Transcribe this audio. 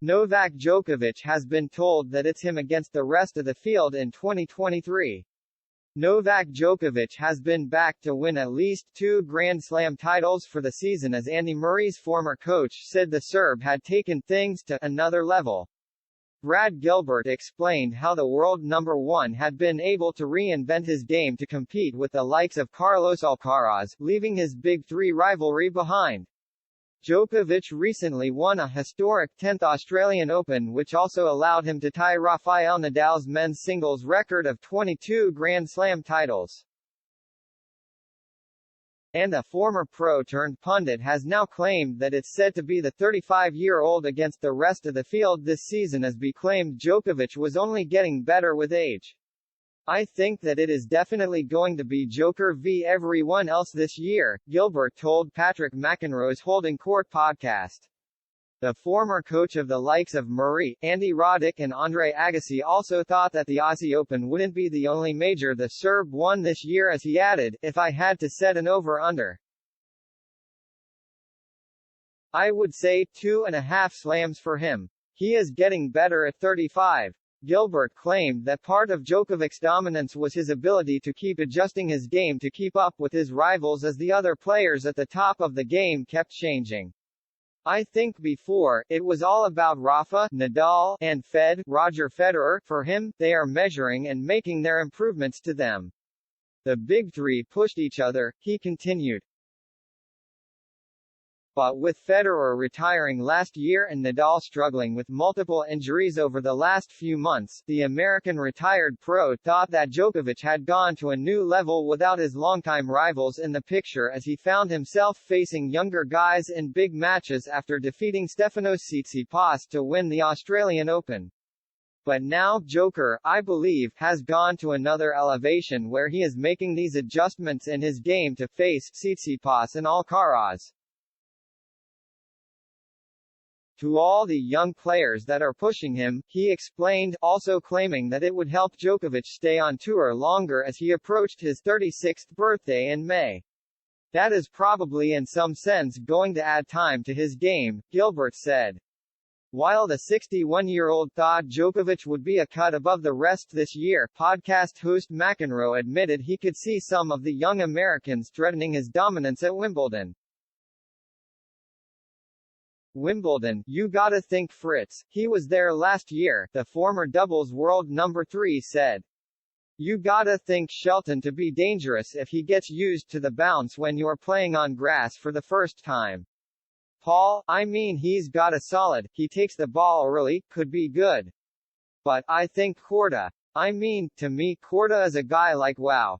Novak Djokovic has been told that it's him against the rest of the field in 2023. Novak Djokovic has been backed to win at least 2 Grand Slam titles for the season, as Andy Murray's former coach said the Serb had taken things to another level. Brad Gilbert explained how the world number 1 had been able to reinvent his game to compete with the likes of Carlos Alcaraz, leaving his Big Three rivalry behind. Djokovic recently won a historic 10th Australian Open, which also allowed him to tie Rafael Nadal's men's singles record of 22 Grand Slam titles. And a former pro-turned-pundit has now claimed that it's said to be the 35-year-old against the rest of the field this season, as he claimed Djokovic was only getting better with age. I think that it is definitely going to be Joker v everyone else this year, Gilbert told Patrick McEnroe's Holding Court podcast. The former coach of the likes of Murray, Andy Roddick and Andre Agassi also thought that the Aussie Open wouldn't be the only major the Serb won this year, as he added, "If I had to set an over-under, I would say 2.5 slams for him. He is getting better at 35. Gilbert claimed that part of Djokovic's dominance was his ability to keep adjusting his game to keep up with his rivals, as the other players at the top of the game kept changing. I think before, it was all about Rafa, Nadal, and Roger Federer. For him, they are measuring and making their improvements to them. The Big Three pushed each other," he continued. But with Federer retiring last year and Nadal struggling with multiple injuries over the last few months, the American retired pro thought that Djokovic had gone to a new level without his longtime rivals in the picture, as he found himself facing younger guys in big matches after defeating Stefanos Tsitsipas to win the Australian Open. But now, Joker, I believe, has gone to another elevation where he is making these adjustments in his game to face Tsitsipas and Alcaraz. To all the young players that are pushing him, he explained, also claiming that it would help Djokovic stay on tour longer as he approached his 36th birthday in May. That is probably in some sense going to add time to his game, Gilbert said. While the 61-year-old thought Djokovic would be a cut above the rest this year, podcast host McEnroe admitted he could see some of the young Americans threatening his dominance at Wimbledon. Wimbledon, you gotta think Fritz, he was there last year, the former doubles world number 3 said. You gotta think Shelton to be dangerous if he gets used to the bounce when you're playing on grass for the first time. Paul, I mean he's got a solid, he takes the ball early, could be good. But, I think Korda. I mean, to me Korda is a guy like wow.